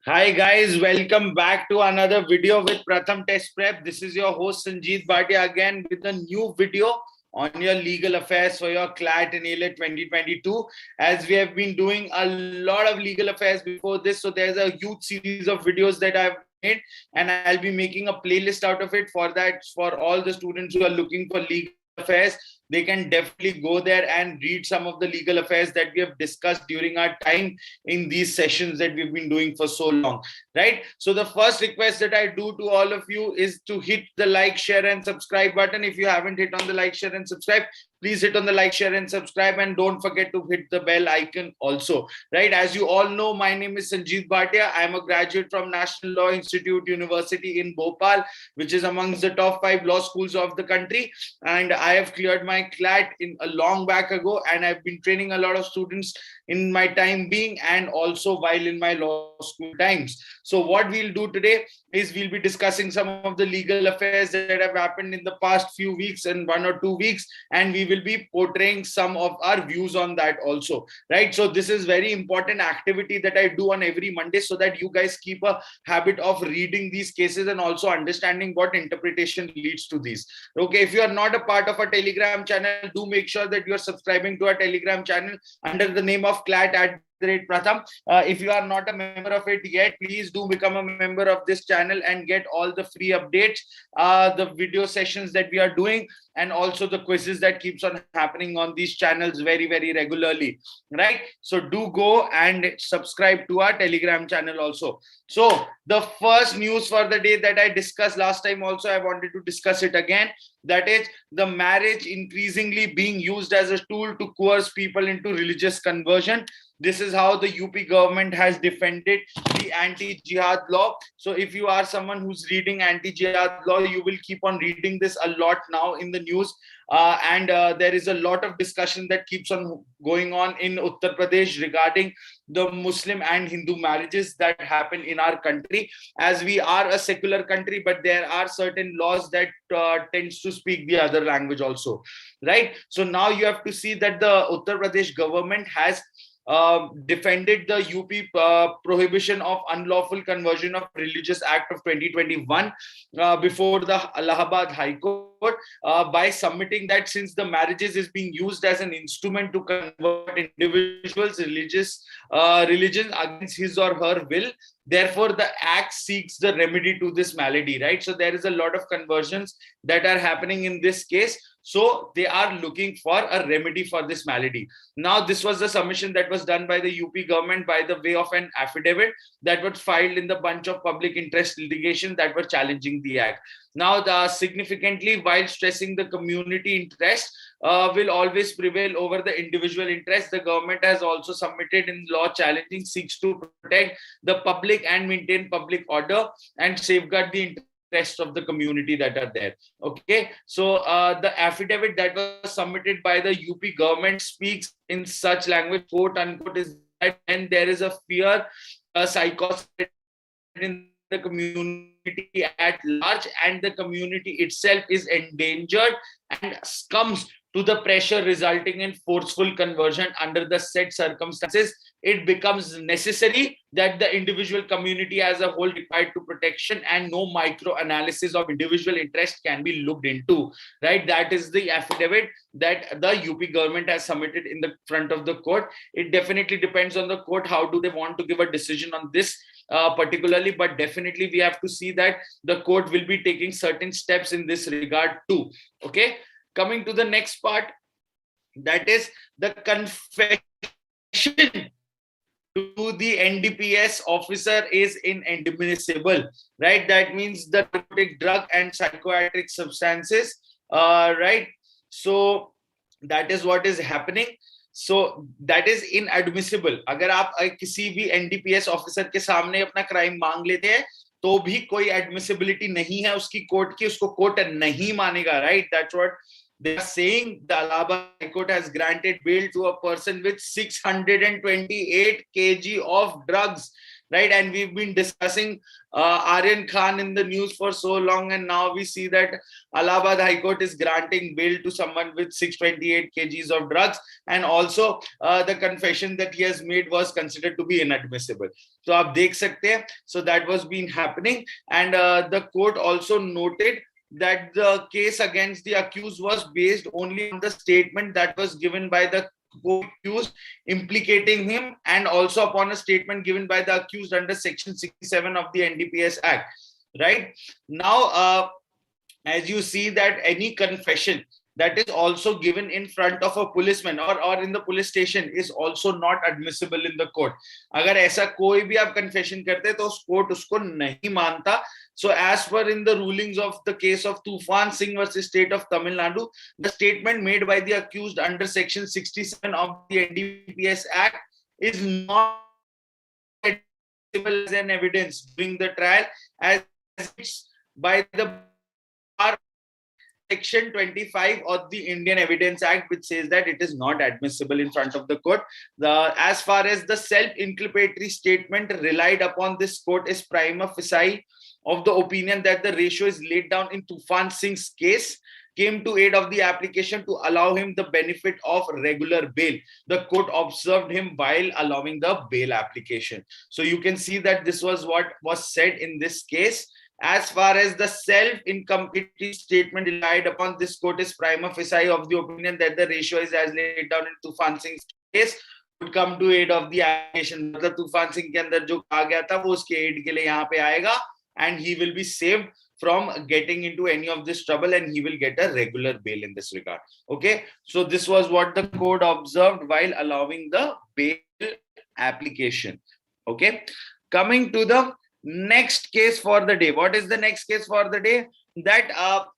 Hi guys, welcome back to another video with Pratham Test Prep. This is your host Sanjeet Bhatia again with a new video on your legal affairs for your CLAT and AILET 2022. As we have been doing a lot of legal affairs before this, so there's a huge series of videos that I've made, and I'll be making a playlist out of it for that for all the students who are looking for legal affairs. They can definitely go there and read some of the legal affairs that we have discussed during our time in these sessions that we've been doing for so long, right? So the first request that I do to all of you is to hit the like, share and subscribe button. If you haven't hit on the like, share and subscribe, please hit on the like, share and subscribe, and don't forget to hit the bell icon also, right? As you all know, my name is Sanjeet Bhatia. I'm a graduate from National Law Institute University in Bhopal, which is amongst the top 5 law schools of the country, and I have cleared my CLAT in a long back ago, and I've been training a lot of students in my time being and also while in my law school times. So what we'll do today is we'll be discussing some of the legal affairs that have happened in the past few weeks and 1 or 2 weeks, and we will be portraying some of our views on that also, right? So this is very important activity that I do on every Monday so that you guys keep a habit of reading these cases and also understanding what interpretation leads to these. Okay, if you are not a part of our Telegram channel, do make sure that you are subscribing to our Telegram channel under the name of CLAT at Pratham. If you are not a member of it yet, please do become a member of this channel and get all the free updates, the video sessions that we are doing, and also the quizzes that keeps on happening on these channels very regularly, right? So do go and subscribe to our Telegram channel also. So the first news for the day that I discussed last time also, I wanted to discuss it again. That is the marriage increasingly being used as a tool to coerce people into religious conversion. This is how the UP government has defended the anti-jihad law. So if you are someone who's reading anti-jihad law, you will keep on reading this a lot now in the news. And there is a lot of discussion that keeps on going on in Uttar Pradesh regarding the Muslim and Hindu marriages that happen in our country, as we are a secular country, but there are certain laws that tends to speak the other language also, right? So now you have to see that the Uttar Pradesh government has defended the UP prohibition of unlawful conversion of religious act of 2021 before the Allahabad High Court by submitting that since the marriages is being used as an instrument to convert individuals religion against his or her will, therefore the act seeks the remedy to this malady, right? So there is a lot of conversions that are happening in this case. So they are looking for a remedy for this malady. Now, this was the submission that was done by the UP government by the way of an affidavit that was filed in the bunch of public interest litigation that were challenging the act. Now, significantly, while stressing the community interest will always prevail over the individual interest, the government has also submitted in law challenging seeks to protect the public and maintain public order and safeguard the interest of the community that are there. Okay, so the affidavit that was submitted by the UP government speaks in such language, quote unquote, is that when there is a fear, a psychosis in the community at large and the community itself is endangered and succumbs to the pressure resulting in forceful conversion under the said circumstances, it becomes necessary that the individual community as a whole required to protection and no micro analysis of individual interest can be looked into, right? That is the affidavit that the UP government has submitted in the front of the court. It definitely depends on the court how do they want to give a decision on this particularly, but definitely we have to see that the court will be taking certain steps in this regard too. Okay, coming to the next part, that is the confession to the NDPS officer is inadmissible, right? That means the drug and psychoactive substances, right? So that is what is happening. So that is inadmissible. अगर आप किसी भी NDPS officer के सामने अपना crime मांग लेते हैं तो भी कोई एडमिसिबिलिटी नहीं है उसकी कोर्ट की, उसको कोर्ट नहीं मानेगा, right? That's what they are saying. The Allahabad High Court has granted bail to a person with 628 kg of drugs, right? And we've been discussing Aryan Khan in the news for so long, and now we see that Allahabad High Court is granting bail to someone with 628 kgs of drugs, and also the confession that he has made was considered to be inadmissible. So आप देख सकते हैं, so that was been happening, and the court also noted that the case against the accused was based only on the statement that was given by the accused implicating him, and also upon a statement given by the accused under section 67 of the NDPS Act. Right now, as you see that any confession that is also given in front of a policeman or in the police station is also not admissible in the court. अगर ऐसा कोई भी आप confession करते तो court उसको नहीं मानता. So as per in the rulings of the case of Tufan Singh versus State of Tamil Nadu, the statement made by the accused under section 67 of the NDPS Act is not admissible as an evidence during the trial, as it's by the Section 25 of the Indian Evidence Act, which says that it is not admissible in front of the court. As far as the self-inculpatory statement relied upon, this court is prima facie of the opinion that the ratio is laid down in Tufan Singh's case came to aid of the application to allow him the benefit of regular bail. The court observed him while allowing the bail application. So you can see that this was what was said in this case. As far as the self-inculpatory statement relied upon, this court is prima facie of the opinion that the ratio is as laid down in Tufan Singh's case would come to aid of the application. मतलब तूफान सिंह के अंदर जो कहा गया था वो उसके aid के लिए यहाँ पे आएगा, and he will be saved from getting into any of this trouble, and he will get a regular bail in this regard. Okay, so this was what the court observed while allowing the bail application. Okay, coming to the next case for the day. What is the next case for the day? That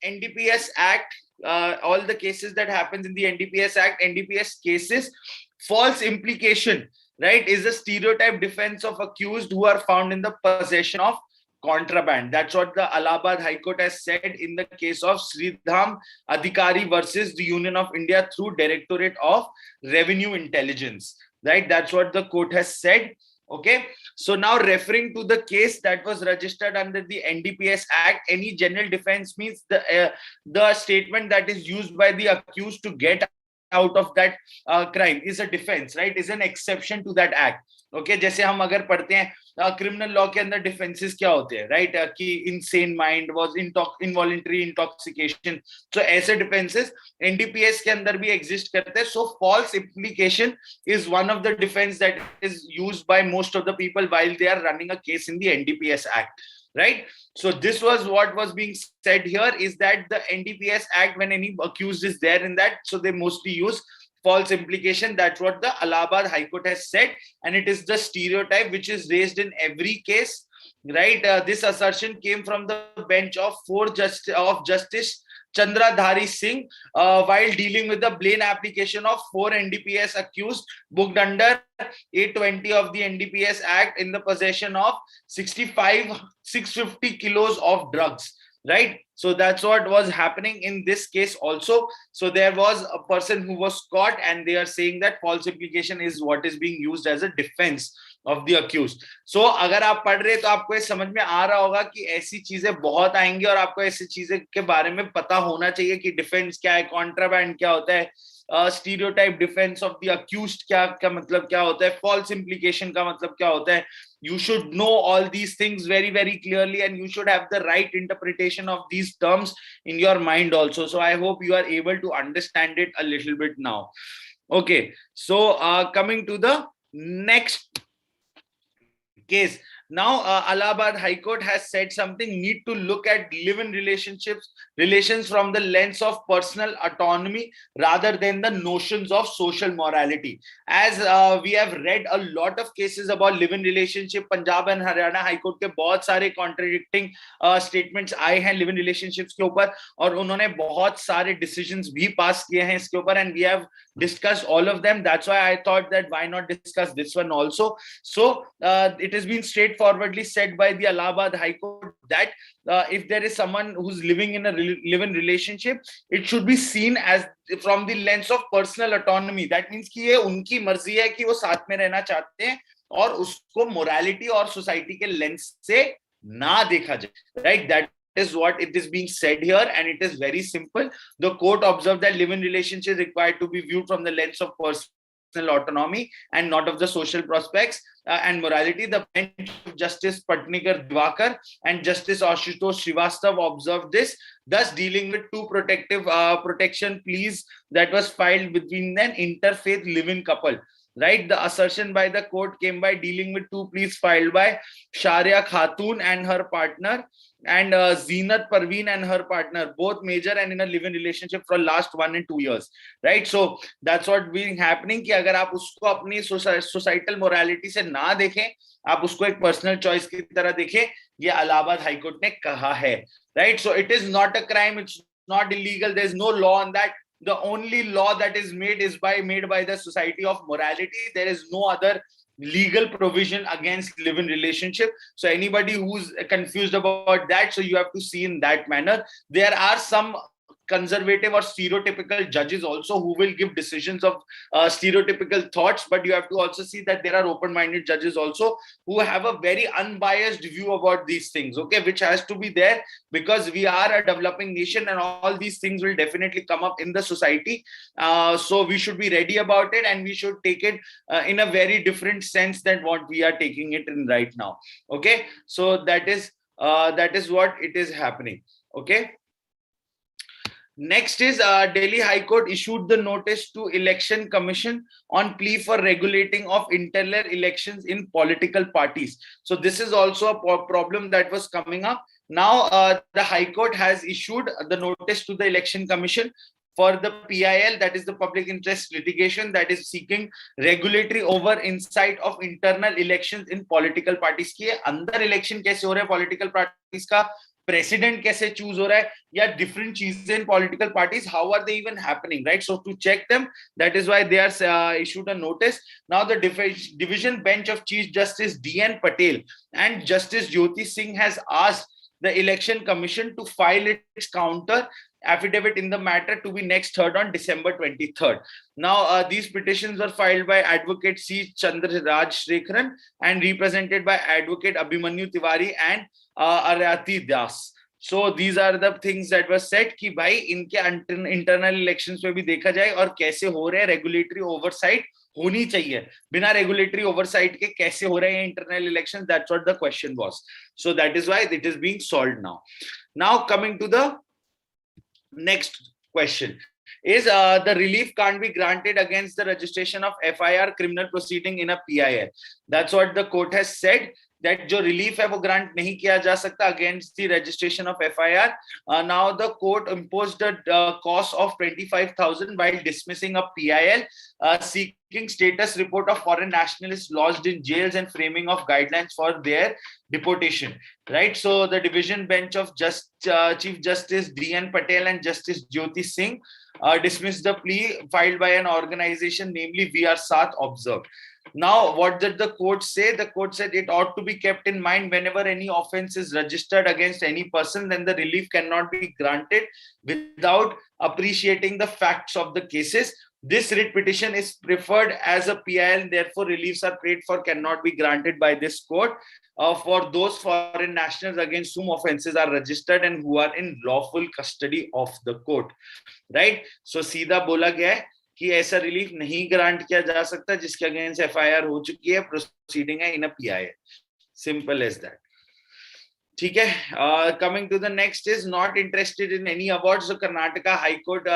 NDPS Act, all the cases that happens in the NDPS Act, NDPS cases, false implication, right, is a stereotype defense of accused who are found in the possession of contraband. That's what the Allahabad High Court has said in the case of Sridham Adhikari versus the Union of India through Directorate of Revenue Intelligence. Right, that's what the court has said. Okay, so now referring to the case that was registered under the NDPS Act, any general defense means the statement that is used by the accused to get out of that crime is a defense, right? Is an exception to that act. Okay, जैसे हम अगर पढ़ते हैं criminal law के अंदर defences क्या होते हैं, राइट, कि insane mind was involuntary intoxication, so ऐसे डिफेंसेस एनडीपीएस के अंदर भी एग्जिस्ट करते हैं. So false implication is one of the defence that is used by most of the people while they are running a case in the NDPS act. Right, so this was what was being said here, is that the NDPS Act, when any accused is there in that, so they mostly use false implication. That's what the Allahabad High Court has said, and it is the stereotype which is raised in every case. Right, this assertion came from the bench of Justice Chandradhari Singh while dealing with the bail application of 4 NDPS accused booked under 820 of the NDPS Act in the possession of 650 kilos of drugs. Right, so that's what was happening in this case also. So there was a person who was caught, and they are saying that false implication is what is being used as a defense of the accused. So अगर आप पढ़ रहे तो आपको ये समझ में आ रहा होगा कि ऐसी चीजें बहुत आएंगी, और आपको ऐसी चीजें के बारे में पता होना चाहिए कि डिफेंस क्या है, कॉन्ट्राबैंड क्या होता है, stereotype defence of the accused क्या मतलब क्या होता है, फॉल्स इम्प्लीकेशन का मतलब क्या होता है. You should know all these things very, very clearly, and you should have the right interpretation of these terms in your mind also. So I hope you are able to understand it a little bit now. Okay, so coming to the next case. Now, Allahabad High Court has said something, need to look at live-in relations from the lens of personal autonomy rather than the notions of social morality. As we have read a lot of cases about live-in relationship, Punjab and Haryana High Court के बहुत सारे contradicting statements आए हैं live-in relationships के ऊपर, और उन्होंने बहुत सारे decisions भी pass किए हैं इसके ऊपर, and we have discussed all of them. That's why I thought that why not discuss this one also. So it has been straightforwardly said by the Allahabad High Court that if there is someone who's living in a live-in relationship, it should be seen as from the lens of personal autonomy. That means कि ये उनकी मर्जी है कि वो साथ में रहना चाहते हैं, और उसको मोरालिटी और सोसाइटी के लेंस से ना देखा जाए, right? That is what it is being said here, and it is very simple. The court observed that live-in relationship is required to be viewed from the lens of personal autonomy and not of the social prospects and morality. The bench of Justice Patnikar Divakar and Justice Ashutosh Srivastav observed this, thus dealing with two protection pleas that was filed between an interfaith live-in couple. Right, the assertion by the court came by dealing with two pleas filed by Sharia Khatun and her partner, and Zeenat Parveen and her partner, both major and in a live-in relationship for last 1 and 2 years, right? So that's what been happening कि अगर आप उसको अपनी societal morality से ना देखें, आप उसको एक personal choice की तरह देखें, ये इलाहाबाद हाई कोर्ट ने कहा है, right? So it is not a crime, it's not illegal, there is no law on that. The only law that is made by the society of morality. There is no other legal provision against live-in relationship. So anybody who's confused about that, so you have to see in that manner. There are some conservative or stereotypical judges also who will give decisions of stereotypical thoughts, but you have to also see that there are open-minded judges also who have a very unbiased view about these things, okay, which has to be there because we are a developing nation and all these things will definitely come up in the society. So we should be ready about it and we should take it in a very different sense than what we are taking it in right now, okay? So that is what it is happening, okay? Next is Delhi High Court issued the notice to Election Commission on plea for regulating of internal elections in political parties. So this is also a problem that was coming up. Now the High Court has issued the notice to the Election Commission for the PIL, that is the public interest litigation, that is seeking regulatory oversight of internal elections in political parties. कि अंदर election कैसे हो रहा है political parties का, president कैसे choose हो रहा है, या different चीजें in political parties, how are they even happening, right? So to check them, that is why they are issued a notice. Now the division bench of Chief Justice D.N. Patel and Justice Jyoti Singh has asked the Election Commission to file its counter affidavit in the matter to be next heard on December 23rd. Now, these petitions were filed by Advocate C. Chandraraj Shrekharan and represented by Advocate Abhimanyu Tiwari and Aryati Das. So these are the things that were said कि भाई इनके internal elections पे भी देखा जाए और कैसे हो रहे हैं, regulatory oversight होनी चाहिए, बिना regulatory oversight के कैसे हो रहे हैं internal elections. That's what the question was. So that is why it is being solved now. Now coming to the next question is the relief can't be granted against the registration of FIR criminal proceeding in a PIL. That's what the court has said, that जो relief है वो grant नहीं किया जा सकता against the registration of FIR. Now the court imposed a cost of 25,000 while dismissing a PIL seeking status report of foreign nationalists lodged in jails and framing of guidelines for their deportation, right? So the division bench of Chief Justice D.N. Patel and Justice Jyoti Singh dismissed the plea filed by an organization, namely We Are Saath Observed. Now, what did the court say? The court said it ought to be kept in mind whenever any offense is registered against any person, then the relief cannot be granted without appreciating the facts of the cases. This writ petition is preferred as a PIL, and therefore reliefs are prayed for cannot be granted by this court for those foreign nationals against whom offenses are registered and who are in lawful custody of the court. Right? So सीधा बोला गया है कि ऐसा relief नहीं grant किया जा सकता जिसके अगेंस्ट FIR हो चुकी है, प्रोसीडिंग है इन अ PIL. Simple as that. ठीक है. Coming to the next is not interested in any awards. So Karnataka High Court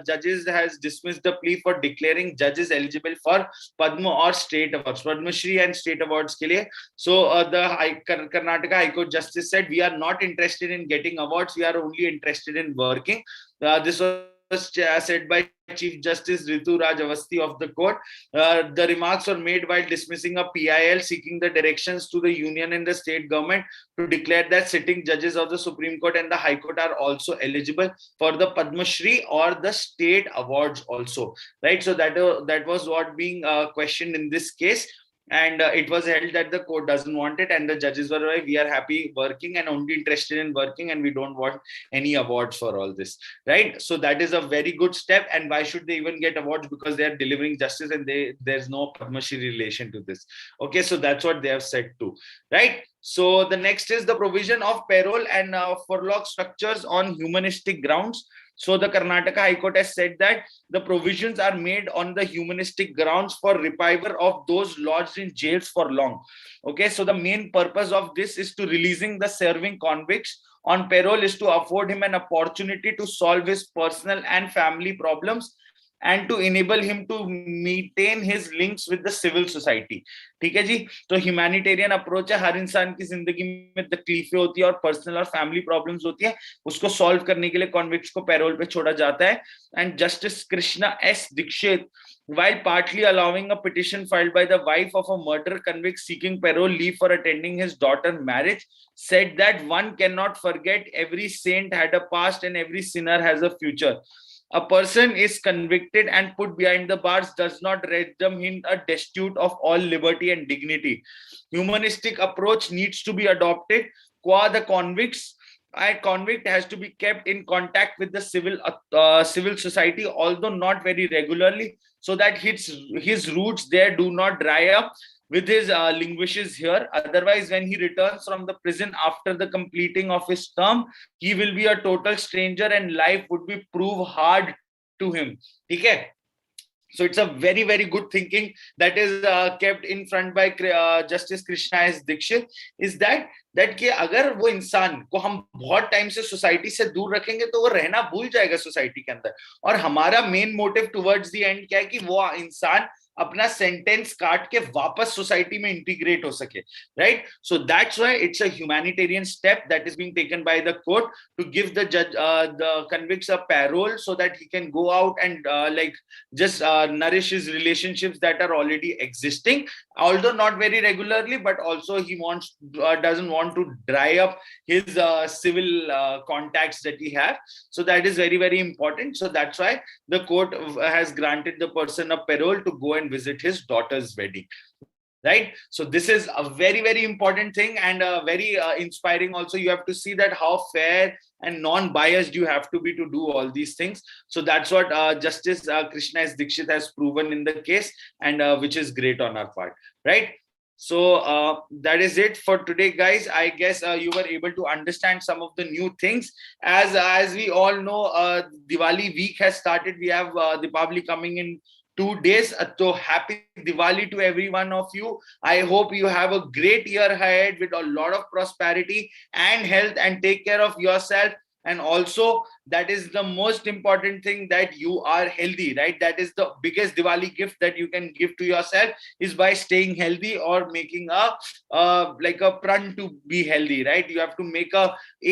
judges has dismissed the plea for declaring judges eligible for Padma or state awards, Padma Shri and state awards के लिए. So the Karnataka High Court justice said we are not interested in getting awards. We are only interested in working. This was said by Chief Justice Ritu Raj Avasthi of the court. The remarks were made while dismissing a PIL seeking the directions to the union and the state government to declare that sitting judges of the Supreme Court and the High Court are also eligible for the Padma Shri or the state awards also. Right. So that was what being questioned in this case. And it was held that the court doesn't want it, and the judges were like, we are happy working and only interested in working, and we don't want any awards for all this, right? So that is a very good step. And why should they even get awards? Because they are delivering justice, and there's no Padma Shri relation to this. Okay, so that's what they have said too, right? So the next is the provision of payroll and furlough structures on humanistic grounds. So the Karnataka High Court has said that the provisions are made on the humanistic grounds for reviver of those lodged in jails for long. Okay, so the main purpose of this is to releasing the serving convicts on payroll is to afford him an opportunity to solve his personal and family problems and to enable him to maintain his links with the civil society. ठीक है जी? तो humanitarian approach है, हर इंसान की जिंदगी में तकलीफें होती है और पर्सनल और फैमिली प्रॉब्लम्स होती है, उसको सॉल्व करने के लिए कॉन्विक्ट्स को पैरोल पे छोड़ा जाता है. And justice Krishna S Dixit, while partly allowing a petition filed by the wife of a murder convict seeking parole leave for attending his daughter's marriage, said that one cannot forget every saint had a past and every sinner has a future. A person is convicted and put behind the bars does not render him a destitute of all liberty and dignity. Humanistic approach needs to be adopted. Qua the convicts, a convict has to be kept in contact with the civil society, although not very regularly, so that his roots there do not dry up with his languishes here. Otherwise, when he returns from the prison after the completing of his term, he will be a total stranger and life would be prove hard to him. Okay? So it's a very, very good thinking that is kept in front by Justice Krishna S. Dikshit, is that कि अगर वो इंसान को हम बहुत time से society से दूर रखेंगे तो वो रहना भूल जाएगा सोसाइटी के अंदर. और हमारा main motive towards the end क्या है कि वो इंसान अपना सेंटेंस काट के वापस सोसाइटी में इंटीग्रेट हो सके, right? So that's why it's a humanitarian step that is being taken by the court to give the जज the convicts a parole so that he can go out and like just nourish his relationships that are already existing, although not very regularly, but also he doesn't want to dry up his civil contacts that he have. So that is very, very important. So that's why the court has granted the person a parole to go and visit his daughter's wedding, right? So this is a very, very important thing and very inspiring also. You have to see that how fair and non-biased you have to be to do all these things. So that's what Justice Krishna S. Dikshit has proven in the case, and which is great on our part, right? So that is it for today, guys. I guess you were able to understand some of the new things. As we all know, Diwali week has started. We have Deepavali coming in 2 days. So happy Diwali to every one of you. I hope you have a great year ahead with a lot of prosperity and health, and take care of yourself. And also, that is the most important thing, that you are healthy, right? That is the biggest Diwali gift that you can give to yourself, is by staying healthy or making a like a prun to be healthy, right? You have to make a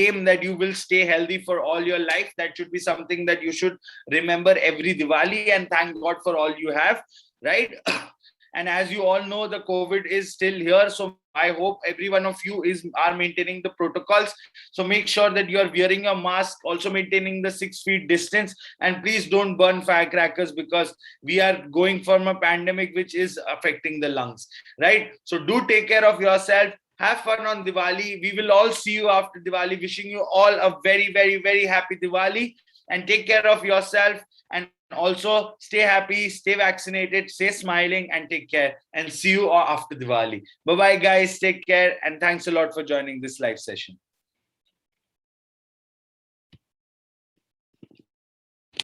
aim that you will stay healthy for all your life. That should be something that you should remember every Diwali, and thank God for all you have, right? And as you all know, the COVID is still here. So I hope every one of you are maintaining the protocols. So make sure that you are wearing a mask, also maintaining the 6 feet distance, and please don't burn firecrackers, because we are going from a pandemic which is affecting the lungs, right? So do take care of yourself. Have fun on Diwali. We will all see you after Diwali. Wishing you all a very, very, very happy Diwali, and take care of yourself. And also stay happy, stay vaccinated, stay smiling, and take care. And see you all after Diwali. Bye-bye, guys. Take care. And thanks a lot for joining this live session.